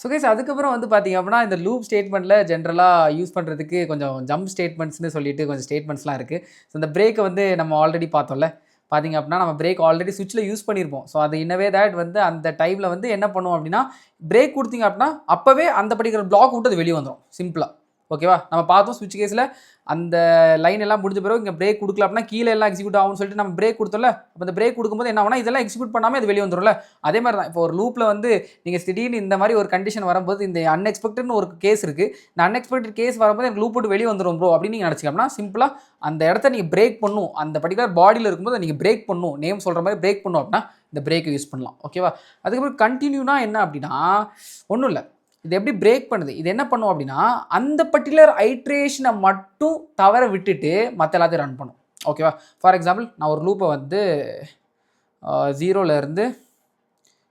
So guys அதுக்கப்புறம் வந்து பார்த்தீங்க அப்படின்னா இந்த லூப் ஸ்டேட்மெண்ட்டில் ஜென்ரலாக யூஸ் பண்ணுறதுக்கு கொஞ்சம் ஜம்ப் ஸ்டேட்மெண்ட்ஸ்னு சொல்லிட்டு கொஞ்சம் ஸ்டேட்மெண்ட்ஸ்லாம் இருக்குது. ஸோ இந்த பிரேக்கை வந்து நம்ம ஆல்ரெடி பார்த்தோம்ல. பார்த்தீங்க அப்படின்னா நம்ம பிரேக் ஆல்ரெடி சுவிட்சில் யூஸ் பண்ணியிருப்போம். ஸோ அது இன்னவே தேட் வந்து அந்த டைமில் வந்து என்ன பண்ணுவோம் அப்படின்னா பிரேக் கொடுத்தீங்க அப்படின்னா அப்போவே அந்த பர்டிகுலர் பிளாக் விட்டு அது வெளியே வந்துடும் சிம்பிளாக. ஓகேவா? நம்ம பார்த்தோம் ஸ்விட்ச் கேஸில் அந்த லைன் எல்லாம் முடிஞ்ச பிறகு இங்கே பிரேக் கொடுக்கல அப்படின்னா கீழே எல்லாம் எக்ஸிக்யூட் ஆகும்னு சொல்லிட்டு நம்ம பிரேக் கொடுத்தோம்ல. அப்போ அந்த பிரேக் கொடுக்கும்போது என்ன ஆகும்னா இதெல்லாம் எக்ஸிக்யூட் பண்ணாமல் அது வெளியே வந்துடும்ல. அதே மாதிரி தான் இப்போ ஒரு லூப்பில் வந்து நீங்கள் திடீர்னு இந்த மாதிரி ஒரு கண்டிஷன் வரும்போது இந்த அன்எக்ஸ்பெக்டட்னு ஒரு கேஸ் இருக்குது. இந்த அன்எக்ஸ்பெக்டட் கேஸ் வரும்போது எனக்கு லூப் போட்டு வெளியே வந்துடும் ப்ரோ அப்படின்னு நீங்கள் நினச்சிக்கோம்னா சிம்பிளாக அந்த இடத்த நீங்கள் பிரேக் பண்ணும். அந்த பர்டிகுலர் பாடியில் இருக்கும்போது நீங்கள் பிரேக் பண்ணும். நேம் சொல்கிற மாதிரி பிரேக் பண்ணும் அப்படின்னா இந்த பிரேக்கை யூஸ் பண்ணலாம். ஓகேவா? அதுக்கப்புறம் கண்டினியூனா என்ன அப்படின்னா ஒன்றும் இல்லை. இது எப்படி பிரேக் பண்ணுது? இது என்ன பண்ணும் அப்படின்னா அந்த பர்டிகுலர் ஐட்ரேஷனை மட்டும் தவற விட்டுட்டு மற்ற எல்லாத்தையும் ரன் பண்ணும். ஓகேவா? ஃபார் எக்ஸாம்பிள் நான் ஒரு லூப்பை வந்து 0லேருந்து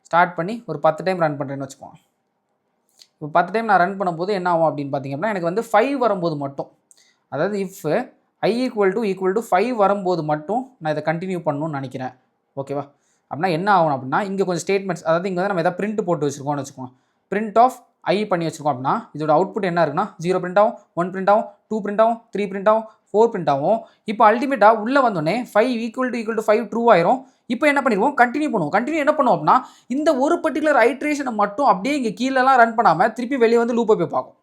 ஸ்டார்ட் பண்ணி ஒரு 10 டைம் ரன் பண்ணுறேன்னு வச்சுக்கோங்க. இப்போ 10 டைம் நான் ரன் பண்ணும்போது என்ன ஆகும் அப்படின்னு பார்த்தீங்க அப்படின்னா எனக்கு வந்து 5 வரும்போது மட்டும், அதாவது இஃப் I = 5 வரும்போது மட்டும் நான் இதை கண்டினியூ பண்ணணும்னு நினைக்கிறேன். ஓகேவா? அப்படின்னா என்ன ஆகும் அப்படின்னா இங்கே கொஞ்சம் ஸ்டேட்மெண்ட்ஸ், அதாவது இங்கே வந்து நம்ம எதாவது பிரிண்ட் போட்டு வச்சுருக்கோம்னு வச்சுக்கோங்க. பிரிண்ட் ஆஃப் ஐ பண்ணி வச்சுருக்கோம் அப்படின்னா இதோட அவுட்புட் என்ன இருக்குன்னா 0 பிரிண்ட் ஆகும், 1 பிரிண்ட் ஆகும், 2 பிரிண்ட் ஆகும், 3 பிரிண்ட் ஆகும், 4 பிரிண்ட் ஆகும். இப்போ அல்டிமேட்டாக உள்ளே வந்தோடனே 5 = 5 ட்ரூ ஆயிரும். இப்போ என்ன பண்ணிடுவோம்? கண்டினியூ பண்ணுவோம். கண்டினியூ என்ன பண்ணுவோம் அப்படின்னா இந்த ஒரு பர்டிகுலர் ஐட்ரேஷனை மட்டும் அப்படியே இங்கே கீழெல்லாம் ரன் பண்ணாமல் திருப்பி வெளியே வந்து லூப்பை போய் பார்க்கும்.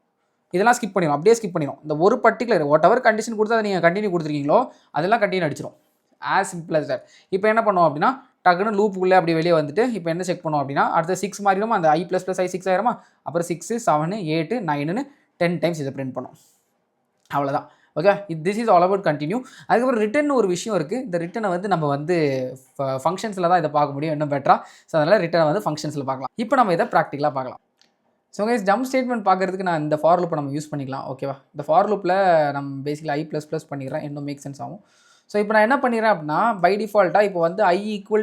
இதெல்லாம் ஸ்கிப் பண்ணிடும், அப்படியே ஸ்கிப் பண்ணிடும். இந்த ஒரு பர்டிகுலர் வாட் எவர் கண்டிஷன் கொடுத்து அதை நீங்கள் கண்டினியூ கொடுத்துருக்கீங்களோ அதெல்லாம் கண்டினியூ அடிச்சிடும். As simple as that. இப்போ என்ன பண்ணுவோம் அப்படின்னா டக்குன்னு லூப்புக்குள்ளே அப்படி வெளியே வந்துட்டு இப்போ என்ன செக் பண்ணுவோம் அப்படின்னா அடுத்த 6 மாறிடுமா, அந்த I++ I 6 ஆயிருமா, அப்புறம் 6 7 8 9ன்னு 10 டைம்ஸ் இதை பிரிண்ட் பண்ணும். அவ்வளோதான். Okay, this is all about continue. அதுக்கப்புறம் ரிட்டர்ன் ஒரு விஷயம் இருக்குது. இந்த ரிட்டனை வந்து நம்ம வந்து ஃபங்க்ஷன்ஸில் தான் இதை பார்க்க முடியும் இன்னும் பெட்டராக. ஸோ அதனால் ரிட்டனை வந்து ஃபங்க்ஷன்ஸில் பார்க்கலாம். இப்போ நம்ம இதை ப்ராக்டிக்கலாக பார்க்கலாம். ஸோ கைஸ் ஜம்ப் ஸ்டேட்மெண்ட் பார்க்குறதுக்கு நான் இந்த ஃபார் லூப்பை நம்ம யூஸ் பண்ணிக்கலாம். ஓகேவா? இந்த ஃபார் லூப்பில் நம்ம பேசிக்கலி I++ பண்ணிடுறேன், இன்னும் மேக் சென்ஸ் ஆகும். ஸோ இப்போ நான் என்ன பண்ணிடுறேன் அப்படின்னா பை டிஃபால்ட்டாக இப்போ வந்து I =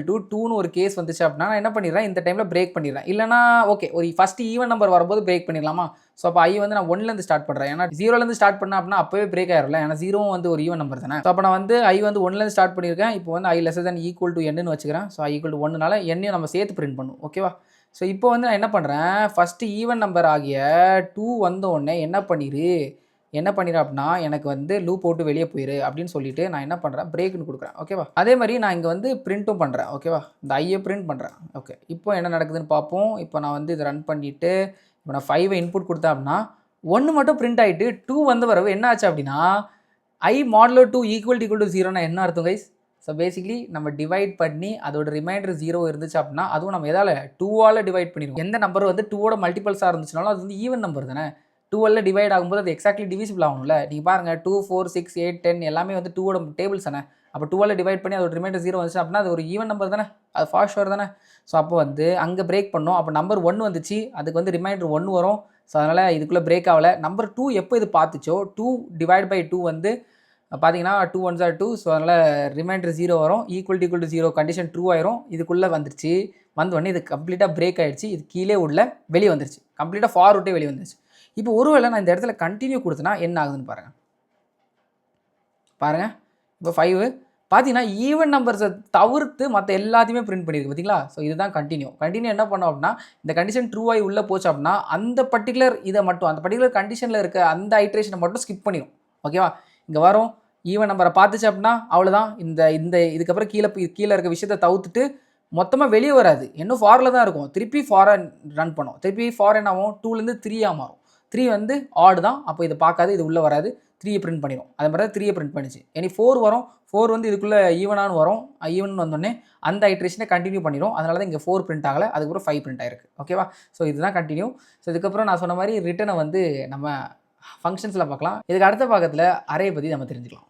2ன்னு ஒரு கேஸ் வந்துச்சு அப்படின்னா நான் என்ன பண்ணிடுறேன் இந்த டைமில் பிரேக் பண்ணிடுறேன். இல்லைனா ஓகே ஒரு ஃபஸ்ட்டு ஈவன் நம்பர் வரும்போது பிரேக் பண்ணிடலாமா? ஸோ அப்போ I வந்து நான் 1லேருந்து ஸ்டார்ட் பண்ணுறேன். ஏன்னா 0லேருந்து ஸ்டார்ட் பண்ணேன் அப்படின்னா அப்போவே பிரேக் ஆயிரும்ல. ஏன்னா 0வும் வந்து ஒரு ஈவன் நம்பர் தானே. ஸோ அப்போ நான் வந்து I வந்து 1லேருந்து ஸ்டார்ட் பண்ணியிருக்கேன். இப்போ வந்து I <= nன்னு வச்சுக்கிறேன். ஸோ I = 1னால என்னையும் நம்ம சேர்த்து பிரிண்ட் பண்ணும். ஓகேவா? ஸோ இப்போ வந்து நான் என்ன பண்ணுறேன் ஃபஸ்ட்டு ஈவன் நம்பர் ஆகிய 2 வந்த உடனே என்ன பண்ணிடுறேன் அப்படின்னா எனக்கு வந்து லூப் போட்டு வெளியே போயிரு அப்படின்னு சொல்லிட்டு நான் என்ன பண்ணுறேன் பிரேக்குன்னு கொடுக்குறேன். ஓகேவா? அதே மாதிரி நான் இங்கே வந்து பிரிண்ட்டும் பண்ணுறேன். ஓகேவா? இந்த ஐயை பிரிண்ட் பண்ணுறேன். ஓகே, இப்போ என்ன நடக்குதுன்னு பார்ப்போம். இப்போ நான் வந்து இதை ரன் பண்ணிவிட்டு இப்போ நான் 5 இன்புட் கொடுத்தேன் அப்படின்னா 1 மட்டும் பிரிண்ட் ஆகிட்டு 2 வந்த பிறகு என்ன ஆச்சு அப்படின்னா I mod 2 = 0னா என்ன அர்த்தம் கைஸ்? ஸோ பேசிக்லி நம்ம டிவைட் பண்ணி அதோட ரிமைண்டர் 0 இருந்துச்சு அப்படின்னா அதுவும் நம்ம எதால் 2ஆல் டிவைட் பண்ணிடுவோம். எந்த நம்பர் வந்து 2ஓட மல்டிபிள்ஸாக இருந்துச்சுனாலும் அது வந்து ஈவன் நம்பர் தானே. 2ஆல் டிவைட் ஆகும்போது அது எக்ஸாக்ட்லி டிவிசிபிள் ஆகணும்ல. நீங்கள் பாருங்கள் 2 4 6 8 10 எல்லாமே வந்து 2ஓட டேபிள்ஸ் தானே. அப்போ 2ஆல் டிவைட் பண்ணி அதோட ரிமைண்டர் 0 வந்துச்சு அப்படின்னா அது ஒரு ஈவன் நம்பர் தானே, அது ஃபார் ஷுவர் தானே. ஸோ அப்போ வந்து அங்கே பிரேக் பண்ணோம். அப்போ நம்பர் 1 வந்துச்சு, அதுக்கு வந்து ரிமைண்டர் 1 வரும். ஸோ அதனால் இதுக்குள்ளே பிரேக் ஆகலை. நம்பர் 2 எப்போ இது பார்த்துச்சோ 2/2 வந்து பார்த்தீங்கன்னா 2 1s are 2. ஸோ அதனால் ரிமைண்டர் 0 வரும். = 0 கண்டிஷன் ட்ரூ ஆயிரும். இதுக்குள்ளே வந்துருச்சு. வந்தோடனே இது கம்ப்ளீட்டாக பிரேக் ஆகிடுச்சு. இது கீழே உள்ள வெளியே வந்துருச்சு. கம்ப்ளீட்டாக ஃபார் விட்டே வெளியே வந்துருச்சு. இப்போ ஒருவேளை நான் இந்த இடத்துல கண்டினியூ கொடுத்தேன்னா என்ன ஆகுதுன்னு பாருங்கள். இப்போ 5 பார்த்தீங்கன்னா ஈவன் நம்பர்ஸை தவிர்த்து மற்ற எல்லாத்தையுமே பிரிண்ட் பண்ணியிருக்கு பார்த்தீங்களா. ஸோ இதுதான் கண்டினியூ என்ன பண்ணோம் அப்படின்னா இந்த கண்டிஷன் ட்ரூ ஆகி உள்ளே போச்சு அப்படின்னா அந்த பர்டிகுலர் இதை மட்டும் அந்த பர்டிகுலர் கண்டிஷனில் இருக்க அந்த ஐட்ரேஷனை மட்டும் ஸ்கிப் பண்ணிடும். ஓகேவா? இங்கே வரும் ஈவன் நம்பரை பார்த்துச்சு அப்படின்னா அவ்வளோதான். இதுக்கப்புறம் கீழே இருக்க விஷயத்தை தவிர்த்துட்டு மொத்தமாக வெளியே வராது. இன்னும் ஃபாரில் தான் இருக்கும். திருப்பி ஃபாரை ரன் பண்ணும். திருப்பி ஃபார் என்ன ஆகும் 2லேருந்து 3ஆக மாறும். 3 வந்து ஆடு தான். அப்போ இதை பார்க்காது, இது உள்ளே வராது. 3 பிரிண்ட் பண்ணிடும். அதே மாதிரி தான் 3 பிரிண்ட் பண்ணிச்சு. இனி 4 வரும். 4 வந்து இதுக்குள்ளே ஈவனானு வரும். ஈவன் வந்தோடனே அந்த ஐட்ரேஷனை கண்டினியூ பண்ணிடும். அதனால தான் இங்கே 4 பிரிண்ட் ஆகலை, அதுக்கப்புறம் 5 பிரிண்ட் ஆயிருக்கு. ஓகேவா? ஸோ இதுதான் கண்டினியூ. ஸோ இதுக்கப்புறம் நான் சொன்ன மாதிரி ரிட்டனை வந்து நம்ம ஃபங்க்ஷன்ஸில் பார்க்கலாம். இதுக்கு அடுத்த பாகத்தில் அரே பற்றி நம்ம தெரிஞ்சுக்கலாம்.